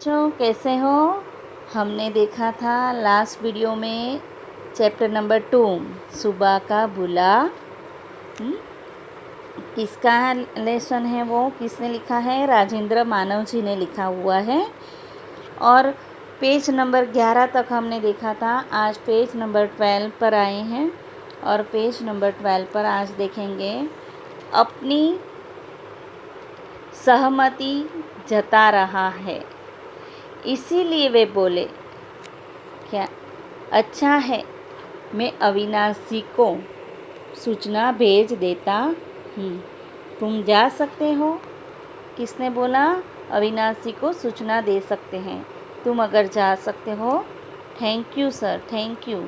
बच्चों कैसे हो। हमने देखा था लास्ट वीडियो में चैप्टर नंबर 2 सुबह का बुला। किसका लेसन है वो, किसने लिखा है? राजेंद्र मानव जी ने लिखा हुआ है। और पेज नंबर 11 तक हमने देखा था। आज पेज नंबर 12 पर आए हैं और पेज नंबर 12 पर आज देखेंगे अपनी सहमति जता रहा है, इसीलिए वे बोले क्या अच्छा है, मैं अविनाशी को सूचना भेज देता हूँ, तुम जा सकते हो। किसने बोला? अविनाशी को सूचना दे सकते हैं, तुम अगर जा सकते हो। Thank you sir, thank you.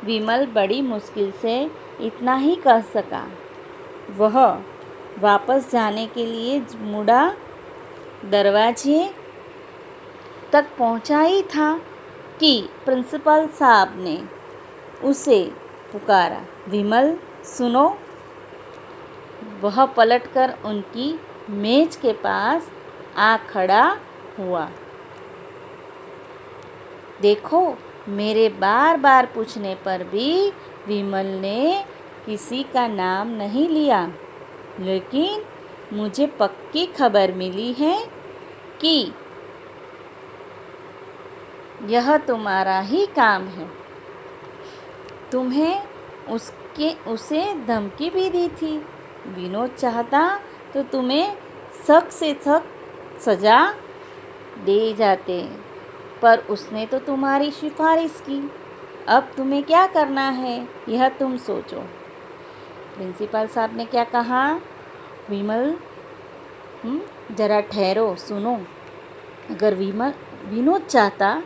Vimal बड़ी मुश्किल से इतना ही कह सका। वह वापस जाने के लिए मुड़ा, दरवाजे तक पहुंचा ही था कि प्रिंसिपल साहब ने उसे पुकारा, विमल सुनो। वह पलटकर उनकी मेज के पास आ खड़ा हुआ। देखो, मेरे बार बार पूछने पर भी विमल ने किसी का नाम नहीं लिया, लेकिन मुझे पक्की खबर मिली है कि यह तुम्हारा ही काम है। तुम्हें उसे धमकी भी दी थी। विनोद चाहता तो तुम्हें सख्त से सख्त सजा दे जाते, पर उसने तो तुम्हारी सिफारिश की। अब तुम्हें क्या करना है, यह तुम सोचो। प्रिंसिपल साहब ने क्या कहा? विमल जरा ठहरो, सुनो। अगर विनोद चाहता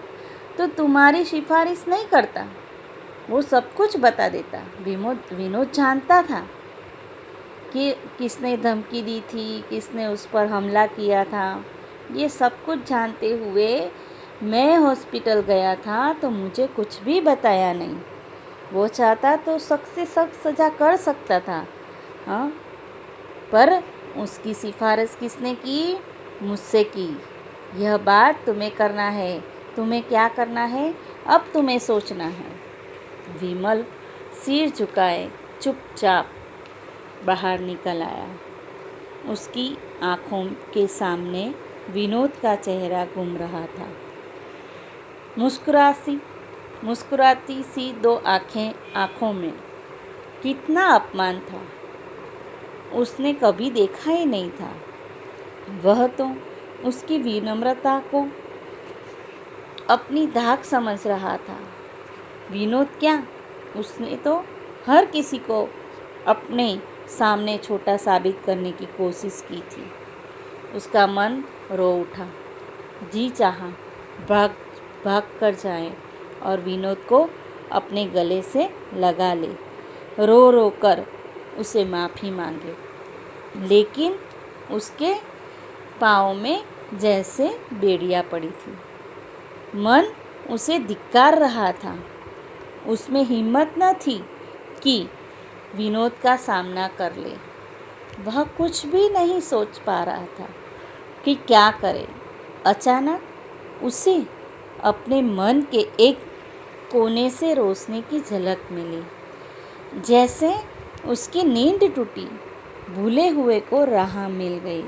तो तुम्हारी सिफारिश नहीं करता, वो सब कुछ बता देता। विनोद जानता था कि किसने धमकी दी थी, किसने उस पर हमला किया था। ये सब कुछ जानते हुए मैं हॉस्पिटल गया था तो मुझे कुछ भी बताया नहीं। वो चाहता तो सख्त से सख्त सज़ा कर सकता था, हाँ, पर उसकी सिफारिश किसने की? मुझसे की। यह बात तुम्हें करना है। तुम्हें क्या करना है, अब तुम्हें सोचना है। विमल सिर झुकाए चुपचाप बाहर निकल आया। उसकी आँखों के सामने विनोद का चेहरा घूम रहा था। मुस्कुराती सी दो आँखों में कितना अपमान था, उसने कभी देखा ही नहीं था। वह तो उसकी विनम्रता को अपनी धाक समझ रहा था। विनोद क्या, उसने तो हर किसी को अपने सामने छोटा साबित करने की कोशिश की थी। उसका मन रो उठा। जी चाहा भाग कर जाए और विनोद को अपने गले से लगा ले, रो रो कर उसे माफ़ी मांगे, लेकिन उसके पाँव में जैसे बेड़ियाँ पड़ी थी। मन उसे धिक्कार रहा था। उसमें हिम्मत न थी कि विनोद का सामना कर ले। वह कुछ भी नहीं सोच पा रहा था कि क्या करे। अचानक उसे अपने मन के एक कोने से रोशनी की झलक मिली, जैसे उसकी नींद टूटी, भूले हुए को राह मिल गई।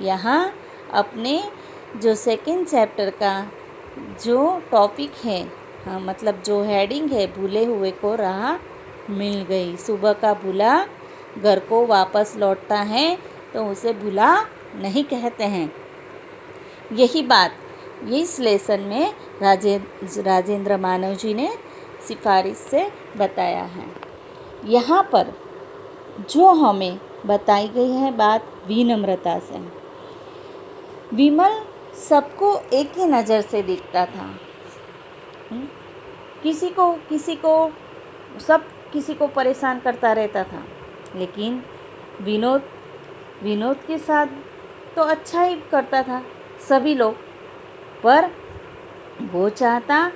यहाँ अपने जो सेकंड चैप्टर का जो टॉपिक है, हाँ, मतलब जो हेडिंग है, भूले हुए को राह मिल गई। सुबह का भूला घर को वापस लौटता है तो उसे भूला नहीं कहते हैं। यही बात इस लेसन में राजेंद्र मानव जी ने सिफारिश से बताया है। यहाँ पर जो हमें बताई गई है बात विनम्रता से। विमल सबको एक ही नज़र से देखता था। किसी को परेशान करता रहता था, लेकिन विनोद के साथ तो अच्छा ही करता था सभी लोग। पर वो चाहता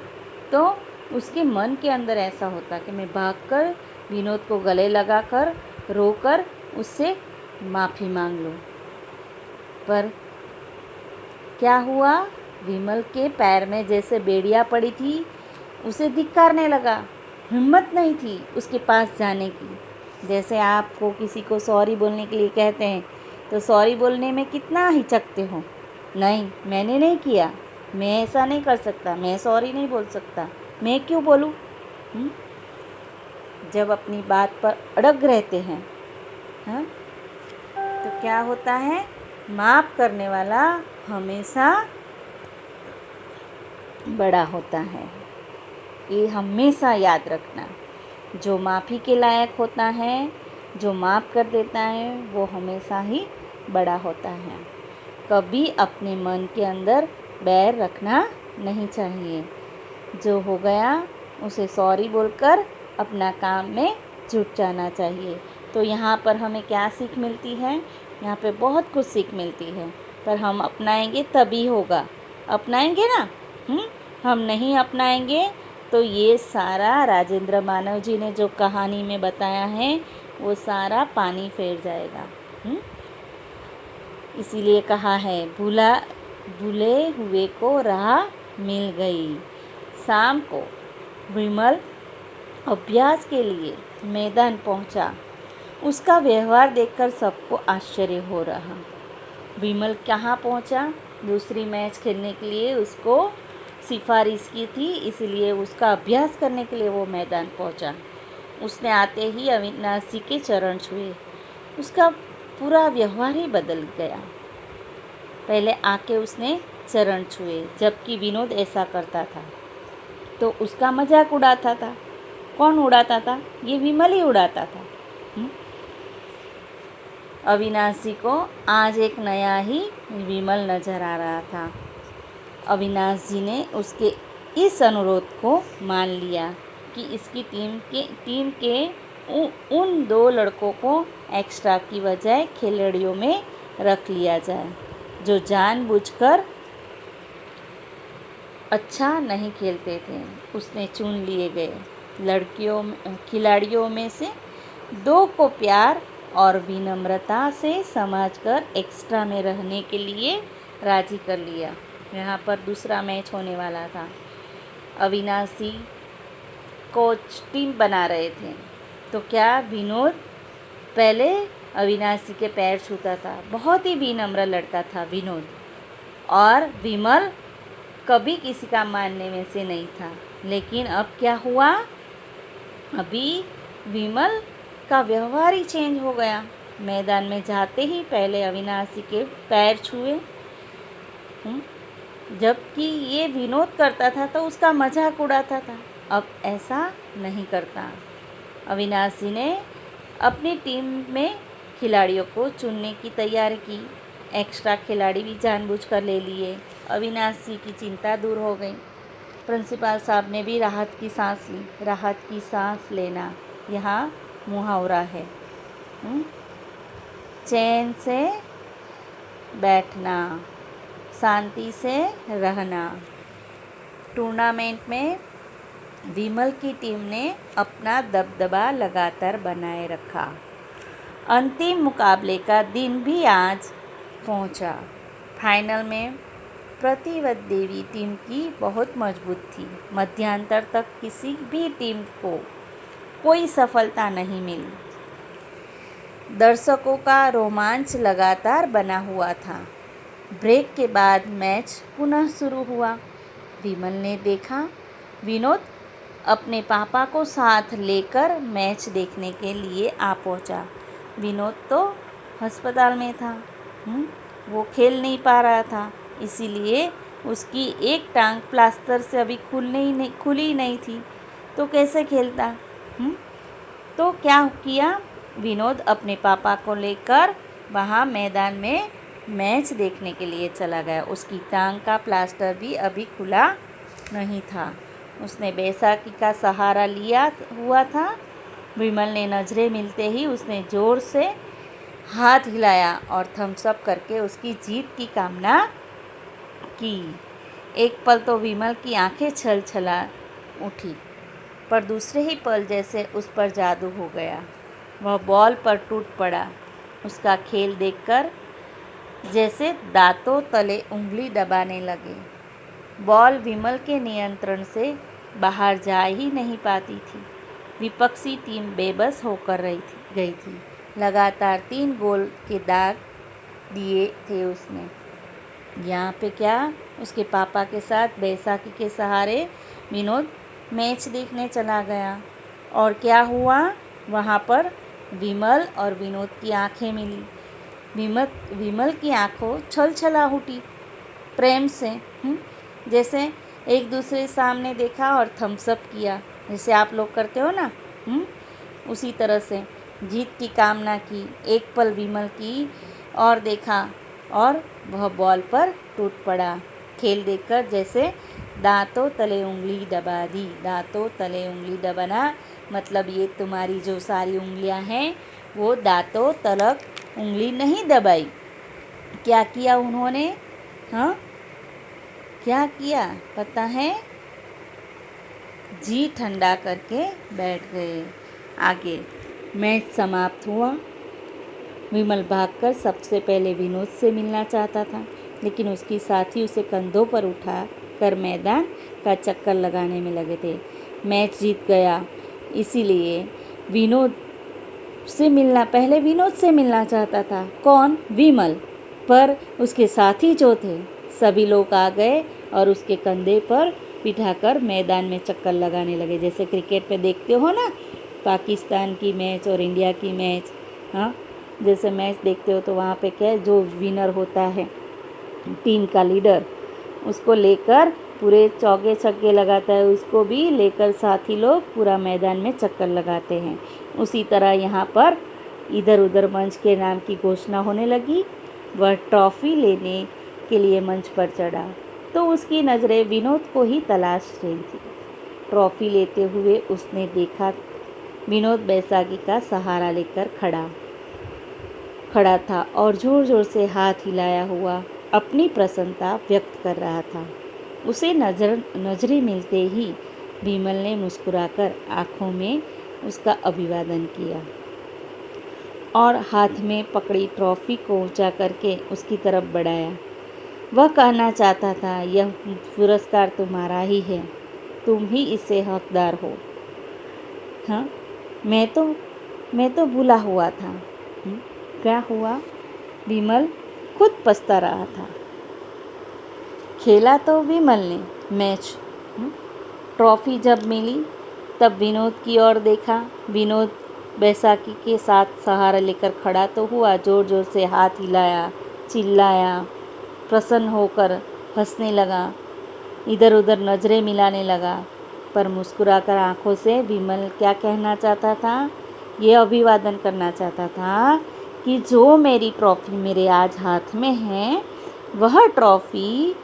तो उसके मन के अंदर ऐसा होता कि मैं भागकर विनोद को गले लगाकर रोकर उससे माफ़ी मांग लूं। पर क्या हुआ? विमल के पैर में जैसे बेड़ियाँ पड़ी थी, उसे धिक्कारने लगा। हिम्मत नहीं थी उसके पास जाने की। जैसे आपको किसी को सॉरी बोलने के लिए कहते हैं तो सॉरी बोलने में कितना हिचकते हो। नहीं, मैंने नहीं किया, मैं ऐसा नहीं कर सकता, मैं सॉरी नहीं बोल सकता, मैं क्यों बोलूँ। जब अपनी बात पर अड़ग रहते हैं, हाँ, तो क्या होता है, माफ़ करने वाला हमेशा बड़ा होता है। ये हमेशा याद रखना। जो माफ़ी के लायक होता है, जो माफ़ कर देता है, वो हमेशा ही बड़ा होता है। कभी अपने मन के अंदर बैर रखना नहीं चाहिए। जो हो गया उसे सॉरी बोलकर अपना काम में जुट जाना चाहिए। तो यहाँ पर हमें क्या सीख मिलती है? यहाँ पे बहुत कुछ सीख मिलती है, पर हम अपनाएंगे तभी होगा। अपनाएंगे ना? हम नहीं अपनाएंगे तो ये सारा राजेंद्र मानव जी ने जो कहानी में बताया है वो सारा पानी फेर जाएगा। इसीलिए कहा है, भूले हुए को राह मिल गई। शाम को विमल अभ्यास के लिए मैदान पहुंचा। उसका व्यवहार देखकर सबको आश्चर्य हो रहा। विमल कहाँ पहुंचा? दूसरी मैच खेलने के लिए उसको सिफारिश की थी, इसलिए उसका अभ्यास करने के लिए वो मैदान पहुंचा। उसने आते ही अविनाश जी के चरण छुए। उसका पूरा व्यवहार ही बदल गया। पहले आके उसने चरण छुए, जबकि विनोद ऐसा करता था तो उसका मजाक उड़ाता था। कौन उड़ाता था? ये विमल ही उड़ाता था। अविनाश जी को आज एक नया ही विमल नज़र आ रहा था। अविनाश जी ने उसके इस अनुरोध को मान लिया कि इसकी टीम के उन 2 लड़कों को एक्स्ट्रा की बजाय खिलाड़ियों में रख लिया जाए जो जानबूझकर अच्छा नहीं खेलते थे। उसने चुन लिए गए खिलाड़ियों में से 2 को प्यार और विनम्रता से समझकर एक्स्ट्रा में रहने के लिए राजी कर लिया। यहाँ पर दूसरा मैच होने वाला था। अविनाशी कोच टीम बना रहे थे, तो क्या विनोद पहले अविनाशी के पैर छूता था। बहुत ही विनम्र लड़का था विनोद, और विमल कभी किसी का मानने में से नहीं था। लेकिन अब क्या हुआ? अभी विमल का व्यवहार ही चेंज हो गया। मैदान में जाते ही पहले अविनाशी के पैर छुए, जबकि ये विनोद करता था तो उसका मजाक उड़ाता था। अब ऐसा नहीं करता। अविनाशी ने अपनी टीम में खिलाड़ियों को चुनने की तैयारी की। एक्स्ट्रा खिलाड़ी भी जानबूझकर ले लिए। अविनाशी की चिंता दूर हो गई। प्रिंसिपल साहब ने भी राहत की सांस ली। राहत की सांस लेना यहाँ मुहावरा है। चैन से बैठना, शांति से रहना। टूर्नामेंट में विमल की टीम ने अपना दबदबा लगातार बनाए रखा। अंतिम मुकाबले का दिन भी आज पहुंचा। फाइनल में प्रतिवत देवी टीम की बहुत मजबूत थी। मध्यांतर तक किसी भी टीम को कोई सफलता नहीं मिली। दर्शकों का रोमांच लगातार बना हुआ था। ब्रेक के बाद मैच पुनः शुरू हुआ। विमल ने देखा विनोद अपने पापा को साथ लेकर मैच देखने के लिए आ पहुंचा। विनोद तो अस्पताल में था, वो खेल नहीं पा रहा था, इसीलिए उसकी एक टांग प्लास्टर से अभी खुली नहीं थी, तो कैसे खेलता। तो क्या किया, विनोद अपने पापा को लेकर वहाँ मैदान में मैच देखने के लिए चला गया। उसकी टांग का प्लास्टर भी अभी खुला नहीं था। उसने बैसाखी का सहारा लिया हुआ था। विमल ने नज़रें मिलते ही उसने ज़ोर से हाथ हिलाया और थम्स अप करके उसकी जीत की कामना की। एक पल तो विमल की आंखें छलछला उठी, पर दूसरे ही पल जैसे उस पर जादू हो गया। वह बॉल पर टूट पड़ा। उसका खेल देखकर जैसे दांतों तले उंगली दबाने लगे। बॉल विमल के नियंत्रण से बाहर जा ही नहीं पाती थी। विपक्षी टीम बेबस होकर गई थी। लगातार 3 गोल के दाग दिए थे उसने। यहाँ पे क्या, उसके पापा के साथ बैसाखी के सहारे विनोद मैच देखने चला गया। और क्या हुआ, वहाँ पर विमल और विनोद की आंखें मिली। विमल की आंखों छल छला उठी प्रेम से। जैसे एक दूसरे सामने देखा और थम्स अप किया, जैसे आप लोग करते हो ना। उसी तरह से जीत की कामना की। एक पल विमल की और देखा और वह बॉल पर टूट पड़ा। खेल देखकर जैसे दांतों तले उंगली दबा दी। दांतों तले उंगली दबाना मतलब ये तुम्हारी जो सारी उंगलियां हैं वो दांतों तलक उंगली नहीं दबाई। क्या किया उन्होंने? हाँ, क्या किया पता है? जी ठंडा करके बैठ गए। आगे मैच समाप्त हुआ। विमल भागकर सबसे पहले विनोद से मिलना चाहता था, लेकिन उसकी साथी उसे कंधों पर उठा कर मैदान का चक्कर लगाने में लगे थे। मैच जीत गया, इसीलिए पहले विनोद से मिलना चाहता था। कौन? विमल। पर उसके साथी जो थे सभी लोग आ गए और उसके कंधे पर बिठाकर मैदान में चक्कर लगाने लगे। जैसे क्रिकेट में देखते हो ना, पाकिस्तान की मैच और इंडिया की मैच। हाँ, जैसे मैच देखते हो तो वहाँ पे क्या है, जो विनर होता है टीम का लीडर, उसको लेकर पूरे चौके छक्के लगाता है, उसको भी लेकर साथी लोग पूरा मैदान में चक्कर लगाते हैं। उसी तरह यहाँ पर इधर उधर मंच के नाम की घोषणा होने लगी। वह ट्रॉफी लेने के लिए मंच पर चढ़ा तो उसकी नज़रें विनोद को ही तलाश रही थी। ट्रॉफी लेते हुए उसने देखा विनोद बैसाखी का सहारा लेकर खड़ा था और ज़ोर ज़ोर से हाथ हिलाया हुआ अपनी प्रसन्नता व्यक्त कर रहा था। उसे नजरें मिलते ही विमल ने मुस्कुराकर आँखों में उसका अभिवादन किया और हाथ में पकड़ी ट्रॉफी को ऊंचा करके उसकी तरफ बढ़ाया। वह कहना चाहता था, यह पुरस्कार तुम्हारा ही है, तुम ही इससे हकदार हो। हाँ, मैं तो भूला हुआ था। क्या हुआ? विमल खुद पछता रहा था। खेला तो विमल ने मैच। ट्रॉफी जब मिली तब विनोद की ओर देखा। विनोद बैसाखी के साथ सहारा लेकर खड़ा तो हुआ, ज़ोर ज़ोर से हाथ हिलाया, चिल्लाया, प्रसन्न होकर हंसने लगा, इधर उधर नज़रें मिलाने लगा। पर मुस्कुराकर आंखों से विमल क्या कहना चाहता था? ये अभिवादन करना चाहता था कि जो मेरी ट्रॉफी मेरे आज हाथ में है, वह ट्रॉफी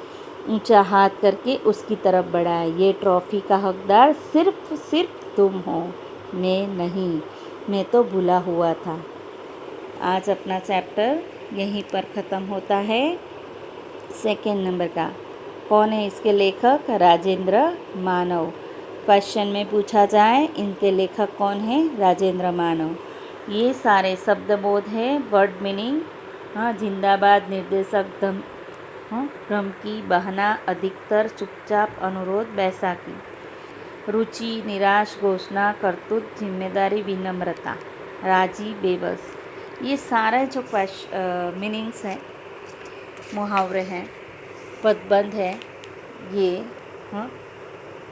ऊंचा हाथ करके उसकी तरफ बढ़ाए। ये ट्रॉफी का हकदार सिर्फ तुम हो, मैं नहीं। मैं तो भूला हुआ था। आज अपना चैप्टर यहीं पर ख़त्म होता है। सेकंड नंबर का कौन है इसके लेखक? राजेंद्र मानव। क्वेश्चन में पूछा जाए इनके लेखक कौन है? राजेंद्र मानव। ये सारे शब्दबोध है, वर्ड मीनिंग। हाँ, जिंदाबाद, निर्देशक धमकी, बहना, अधिकतर, चुपचाप, अनुरोध, बैसाखी, रुचि, निराश, घोषणा, करतूत, जिम्मेदारी, विनम्रता, राजी, बेबस। ये सारे जो मीनिंग्स हैं, मुहावरे हैं, पदबंध है, ये हाँ,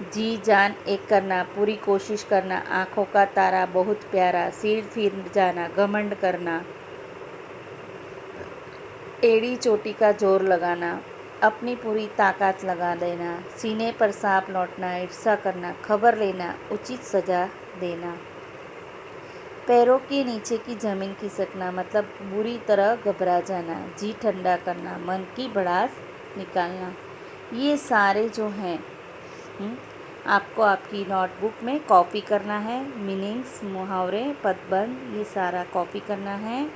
जी जान एक करना, पूरी कोशिश करना, आँखों का तारा, बहुत प्यारा, सिर फिर जाना, घमंड करना, एड़ी चोटी का जोर लगाना, अपनी पूरी ताकत लगा देना, सीने पर सांप लौटना, ईर्ष्या करना, खबर लेना, उचित सजा देना, पैरों के नीचे की ज़मीन खिसकना मतलब बुरी तरह घबरा जाना, जी ठंडा करना, मन की भड़ास निकालना। ये सारे जो हैं आपको आपकी नोटबुक में कॉपी करना है। मीनिंग्स, मुहावरे, पदबंध, ये सारा कॉपी करना है।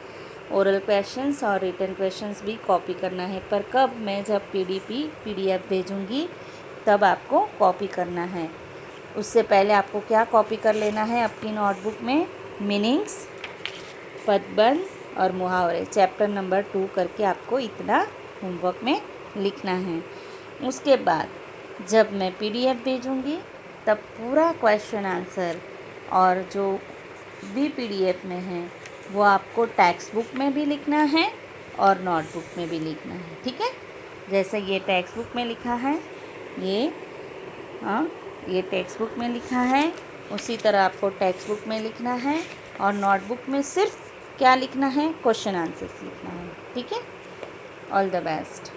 ओरल क्वेश्चंस और रिटन क्वेश्चंस भी कॉपी करना है। पर कब? मैं जब PDF भेजूँगी तब आपको कॉपी करना है। उससे पहले आपको क्या कॉपी कर लेना है अपनी नोटबुक में? मीनिंग्स, पदबंध और मुहावरे, चैप्टर नंबर 2 करके आपको इतना होमवर्क में लिखना है। उसके बाद जब मैं PDF भेजूँगी तब पूरा क्वेश्चन आंसर और जो भी PDF में है वो आपको टेक्स्ट बुक में भी लिखना है और नोटबुक में भी लिखना है, ठीक है। जैसे ये टेक्स्ट बुक में लिखा है, ये टेक्स्ट बुक में लिखा है, उसी तरह आपको टेक्स्ट बुक में लिखना है और नोटबुक में सिर्फ क्या लिखना है, क्वेश्चन आंसर्स लिखना है, ठीक है। All the best.